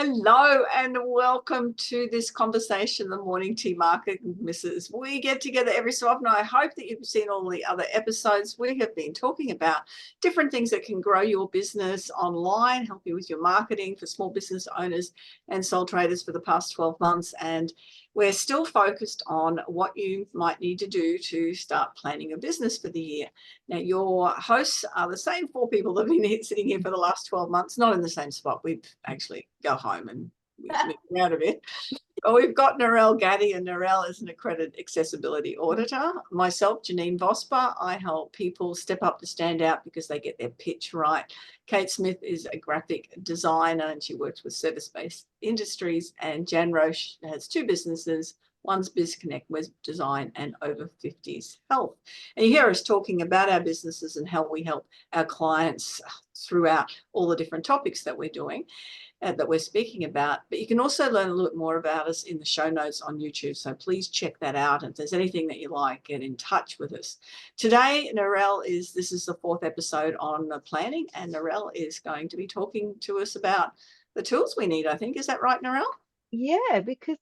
Hello and welcome to this conversation, the Morning Tea Market Misses. We get together every so often. I hope that you've seen all the other episodes. We have been talking about different things that can grow your business online, help you with your marketing for small business owners and sole traders for the past 12 months. And we're still focused on what you might need to do to start planning a business for the year. Now, your hosts are the same four people that have been sitting here for the last 12 months, not in the same spot. We've actually go home and we've moved around a bit. But we've got Narelle Gaddy, and Narelle is an accredited accessibility auditor. Myself, Janeen Vosper, I help people step up to stand out because they get their pitch right. Kate Smith is a graphic designer and she works with service-based industries. And Jan Roche has two businesses. One's BizConnect Web Design and Over 50s Health. And you hear us talking about our businesses and how we help our clients throughout all the different topics that we're doing. That we're speaking about, but you can also learn a little bit more about us in the show notes on YouTube. So please check that out. And if there's anything that you like, get in touch with us. Today, this is the fourth episode on planning, and Narelle is going to be talking to us about the tools we need, I think. Is that right, Narelle? Yeah, because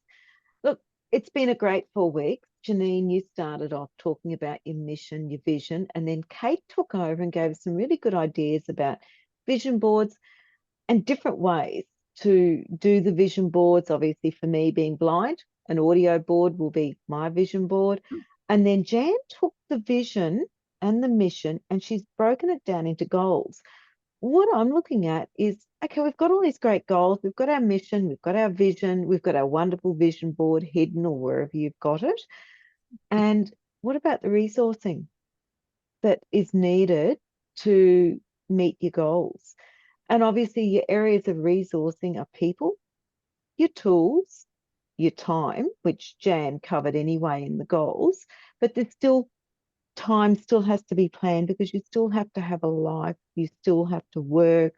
look, it's been a great 4 weeks. Janeen, you started off talking about your mission, your vision, and then Kate took over and gave us some really good ideas about vision boards and different ways to do the vision boards. Obviously, for me being blind, an audio board will be my vision board. And then Jan took the vision and the mission and she's broken it down into goals. What I'm looking at is, okay, we've got all these great goals. We've got our mission, we've got our vision, we've got our wonderful vision board hidden or wherever you've got it. And what about the resourcing that is needed to meet your goals? And obviously, your areas of resourcing are people, your tools, your time, which Jan covered anyway in the goals, but there's still time still has to be planned because you still have to have a life, you still have to work,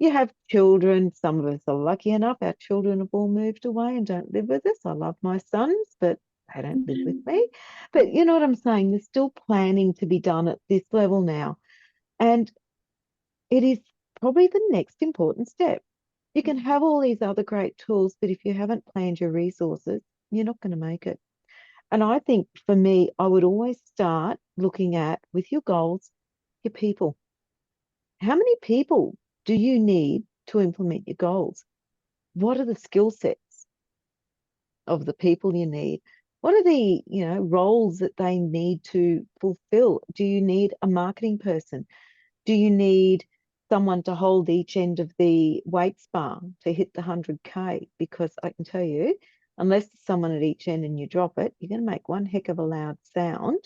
you have children. Some of us are lucky enough, our children have all moved away and don't live with us. I love my sons, but they don't live with me. But you know what I'm saying? There's still planning to be done at this level now. And it is probably the next important step. You can have all these other great tools, but if you haven't planned your resources, you're not going to make it. And I think for me, I would always start looking at, with your goals, your people. How many people do you need to implement your goals? What are the skill sets of the people you need? What are the, roles that they need to fulfill? Do you need a marketing person? Do you need someone to hold each end of the weights bar to hit the 100K? Because I can tell you, unless there's someone at each end and you drop it, you're going to make one heck of a loud sound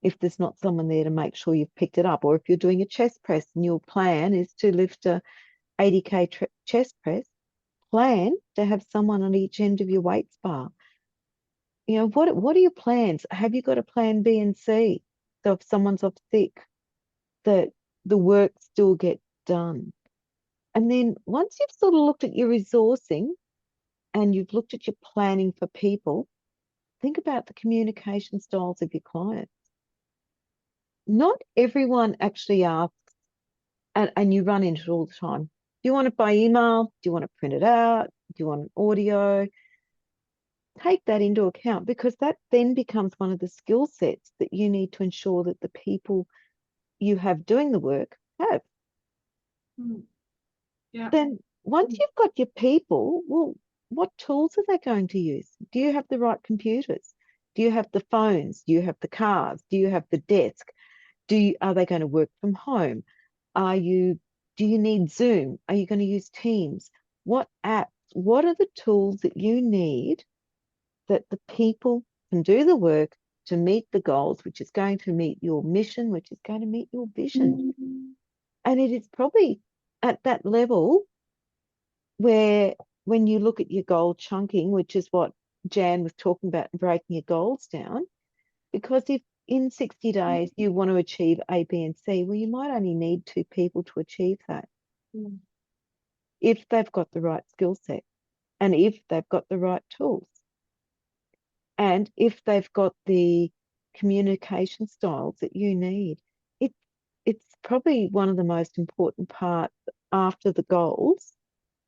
if there's not someone there to make sure you've picked it up. Or if you're doing a chest press and your plan is to lift a 80K chest press, plan to have someone on each end of your weights bar. What are your plans? Have you got a plan B and C? So if someone's off sick, that the work still gets done. And then once you've sort of looked at your resourcing and you've looked at your planning for people, think about the communication styles of your clients. Not everyone actually asks, and you run into it all the time. Do you want it by email? Do you want it printed out? Do you want an audio? Take that into account because that then becomes one of the skill sets that you need to ensure that the people you have doing the work have. Yeah. Then once you've got your people, well, what tools are they going to use? Do you have the right computers? Do you have the phones? Do you have the cars? Do you have the desk? Are they going to work from home? Do you need Zoom? Are you going to use Teams? What apps? What are the tools that you need that the people can do the work to meet the goals, which is going to meet your mission, which is going to meet your vision? And it is probably at that level where when you look at your goal chunking, which is what Jan was talking about, breaking your goals down, because if in 60 days you want to achieve A, B, and C, well, you might only need 2 people to achieve that. If they've got the right skill set and if they've got the right tools and if they've got the communication styles that you need. It's probably one of the most important parts after the goals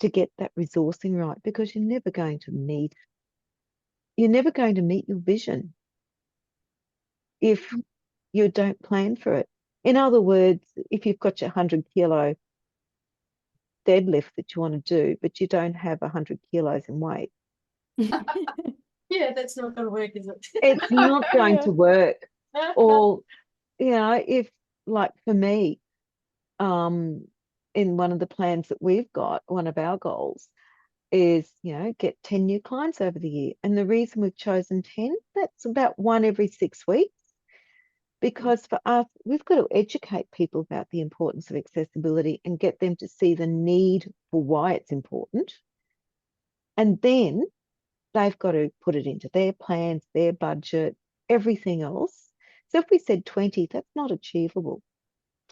to get that resourcing right, because you're never going to meet your vision if you don't plan for it. In other words, if you've got your 100-kilo deadlift that you want to do, but you don't have 100 kilos in weight, Yeah, that's not going to work, is it? it's not going Yeah. to work. Or, if, like for me, in one of the plans that we've got, one of our goals is, get 10 new clients over the year. And the reason we've chosen 10, that's about one every 6 weeks. Because for us, we've got to educate people about the importance of accessibility and get them to see the need for why it's important. And then they've got to put it into their plans, their budget, everything else. So if we said 20, that's not achievable.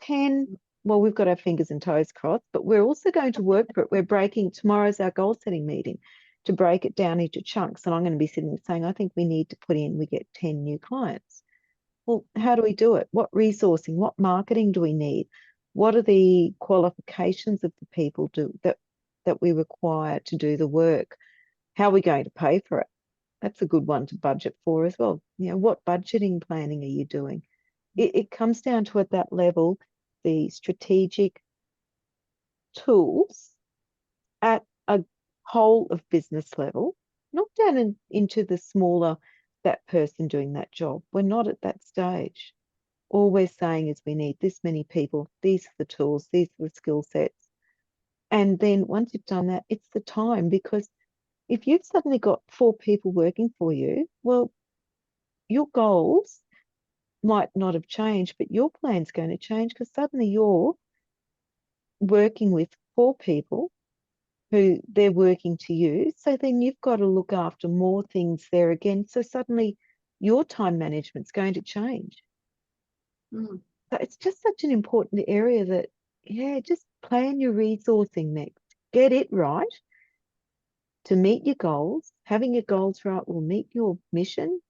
10, well, we've got our fingers and toes crossed, but we're also going to work for it. Tomorrow's our goal setting meeting to break it down into chunks. And I'm going to be sitting there saying, I think we need to we get 10 new clients. Well, how do we do it? What resourcing, what marketing do we need? What are the qualifications of the people that we require to do the work? How are we going to pay for it? That's a good one to budget for as well. What budgeting planning are you doing? It comes down to, at that level, the strategic tools at a whole of business level, not down into the smaller, that person doing that job. We're not at that stage. All we're saying is we need this many people. These are the tools. These are the skill sets. And then once you've done that, it's the time, because if you've suddenly got 4 people working for you, well, your goals might not have changed, but your plan's going to change, because suddenly you're working with 4 people who they're working to you. So then you've got to look after more things there again. So suddenly your time management's going to change. Mm. So it's just such an important area that, just plan your resourcing next. Get it right to meet your goals. Having your goals right will meet your mission,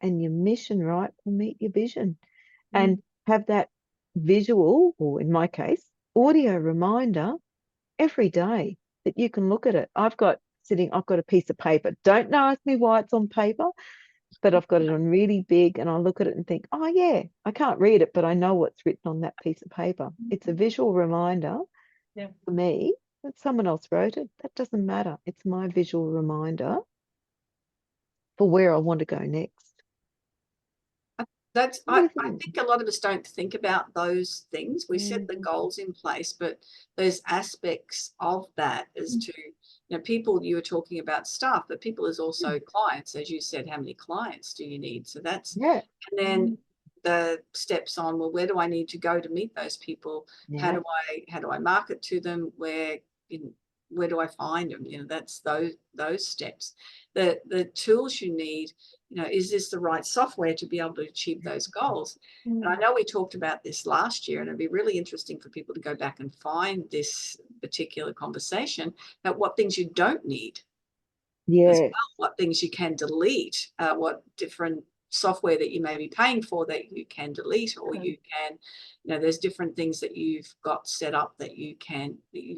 and your mission right will meet your vision. And have that visual, or in my case, audio reminder every day that you can look at it. I've got a piece of paper. Don't ask me why it's on paper, but I've got it on really big, and I look at it and think, oh yeah, I can't read it, but I know what's written on that piece of paper. It's a visual reminder for me that someone else wrote it. That doesn't matter. It's my visual reminder for where I want to go next. I think a lot of us don't think about those things. We set the goals in place, but those aspects of that is to, people, you were talking about staff, but people is also clients. As you said, how many clients do you need? So that's, and then the steps on, well, where do I need to go to meet those people? How do I market to them? Where do I find them? That's those steps. The tools you need, is this the right software to be able to achieve those goals? And I know we talked about this last year, and it'd be really interesting for people to go back and find this particular conversation about what things you don't need. As well, what things you can delete, what different software that you may be paying for that you can delete, or you can, there's different things that you've got set up that you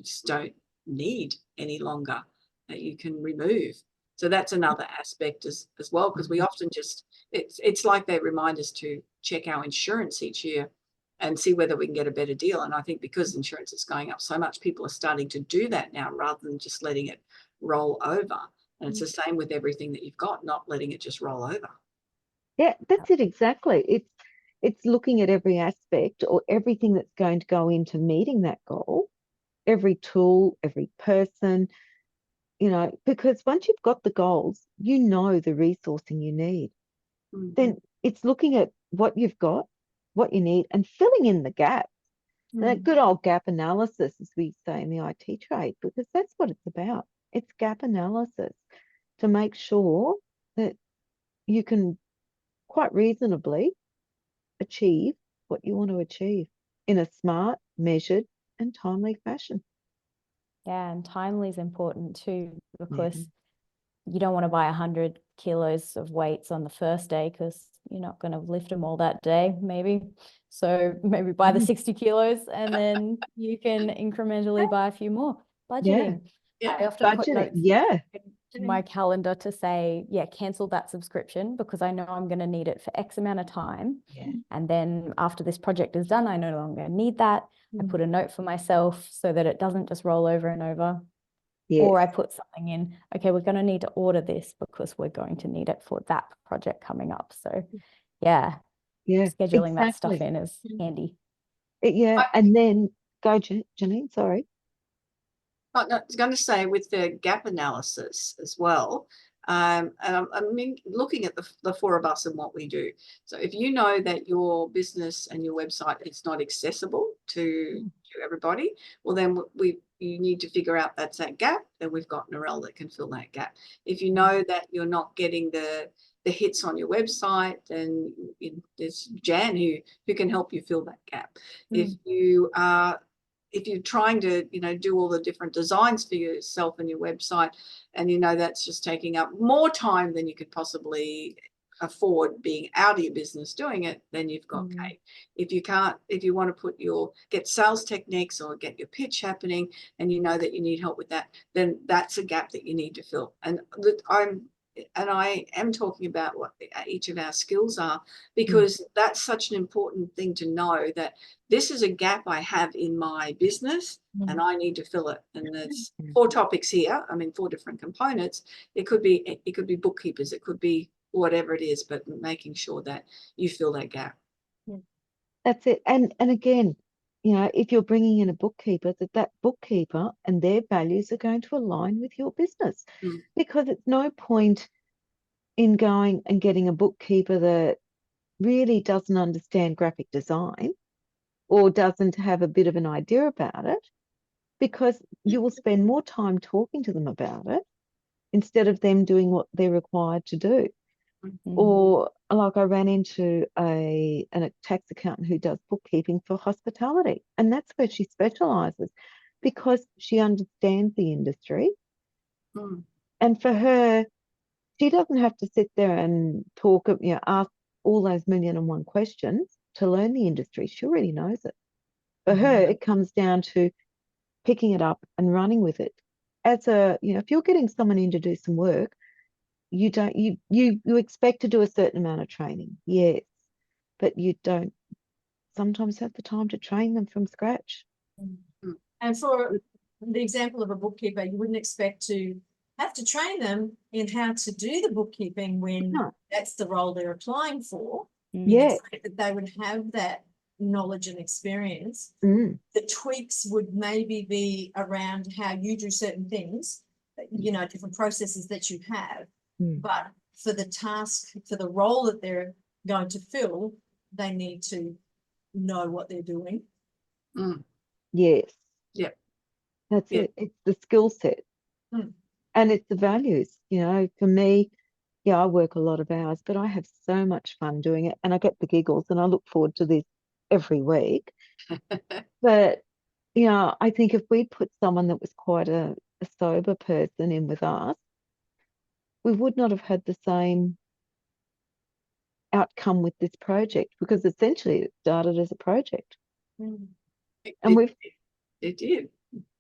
just don't need any longer, that you can remove. So that's another aspect as well, because we often it's like they remind us to check our insurance each year and see whether we can get a better deal. And I think because insurance is going up so much, people are starting to do that now rather than just letting it roll over. And it's the same with everything that you've got, not letting it just roll over. Yeah, that's it exactly. It's looking at every aspect, or everything that's going to go into meeting that goal, every tool, every person, because once you've got the goals, the resourcing you need. Then it's looking at what you've got, what you need, and filling in the gaps. That good old gap analysis, as we say in the IT trade, because that's what it's about. It's gap analysis to make sure that you can quite reasonably achieve what you want to achieve in a smart, measured, and timely fashion. Yeah, and timely is important too, because you don't want to buy 100 kilos of weights on the first day, because you're not going to lift them all that day, maybe. So maybe buy the 60 kilos, and then you can incrementally buy a few more. Budgeting. I often put budgeting. notes Yeah. in my calendar to say, yeah, cancel that subscription because I know I'm going to need it for X amount of time. Yeah. And then after this project is done, I no longer need that. I put a note for myself so that it doesn't just roll over and over. Or I Yes. put something in, okay, we're going to need to order this because we're going to need it for that project coming up. So yeah, Yeah. scheduling that stuff Exactly. in is handy. Yeah. And then go, Janine, sorry. I was going to say with the gap analysis as well, and I mean, looking at the four of us and what we do. So if you know that your business and your website is not accessible to everybody, well, then you need to figure out that's that gap. Then we've got Narelle that can fill that gap. If you know that you're not getting the hits on your website, then there's Jan who can help you fill that gap. If you're trying to, do all the different designs for yourself and your website, and that's just taking up more time than you could possibly afford being out of your business doing it, then you've got Kate. If you want to get sales techniques or get your pitch happening, and you know that you need help with that, then that's a gap that you need to fill. And I am talking about what each of our skills are, because that's such an important thing to know, that this is a gap I have in my business and I need to fill it. And there's 4 topics here. I mean, 4 different components. It could be bookkeepers. It could be whatever it is, but making sure that you fill that gap. That's it. And again, if you're bringing in a bookkeeper, that bookkeeper and their values are going to align with your business, because it's no point in going and getting a bookkeeper that really doesn't understand graphic design or doesn't have a bit of an idea about it, because you will spend more time talking to them about it instead of them doing what they're required to do. Or like I ran into a tax accountant who does bookkeeping for hospitality, and that's where she specializes, because she understands the industry. And for her, she doesn't have to sit there and talk, ask all those 1,000,001 questions to learn the industry. She already knows it. For her, it comes down to picking it up and running with it. If you're getting someone in to do some work, you expect to do a certain amount of training, yes, but you don't sometimes have the time to train them from scratch. And for the example of a bookkeeper, you wouldn't expect to have to train them in how to do the bookkeeping when that's the role they're applying for. Yeah, that they would have that knowledge and experience. The tweaks would maybe be around how you do certain things, different processes that you have. But for the task, for the role that they're going to fill, they need to know what they're doing. Yes. Yeah. That's it. It's the skill set. And it's the values. For me, I work a lot of hours, but I have so much fun doing it, and I get the giggles, and I look forward to this every week. But I think if we put someone that was quite a sober person in with us, we would not have had the same outcome with this project, because essentially it started as a project. And it did.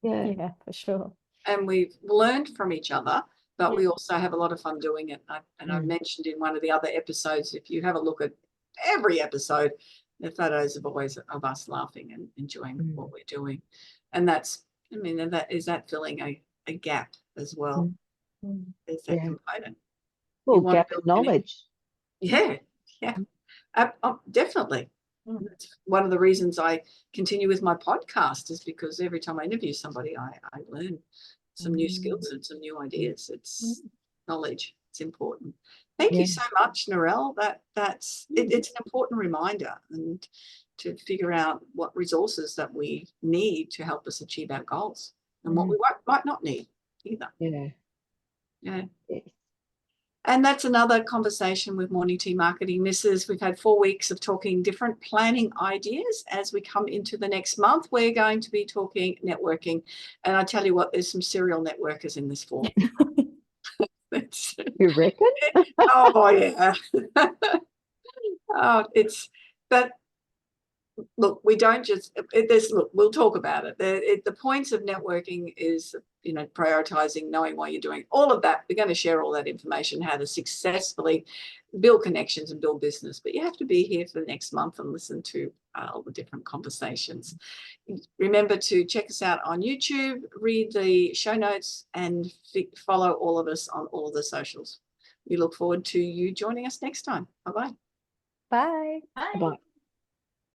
Yeah, for sure. And we've learned from each other, but we also have a lot of fun doing it. And I mentioned in one of the other episodes, if you have a look at every episode, the photos of always of us laughing and enjoying what we're doing. And that is filling a gap as well. There's that component. Well, gap in knowledge. Yeah. Definitely. That's one of the reasons I continue with my podcast, is because every time I interview somebody, I learn some new skills and some new ideas. It's knowledge. It's important. Thank you so much, Narelle. It's an important reminder, and to figure out what resources that we need to help us achieve our goals, and what we might not need either. Yeah. And that's another conversation with Morning Tea Marketing Misses. We've had 4 weeks of talking different planning ideas. As we come into the next month, we're going to be talking networking. And I tell you what, there's some serial networkers in this form. You reckon? Oh, yeah. But look, we don't just, look, we'll talk about it. The points of networking is, you know, prioritizing, knowing what you're doing, all of that. We're going to share all that information, how to successfully build connections and build business. But you have to be here for the next month and listen to all the different conversations. Remember to check us out on YouTube, read the show notes, and follow all of us on all of the socials. We look forward to you joining us next time. Bye-bye. Bye. Bye. Bye.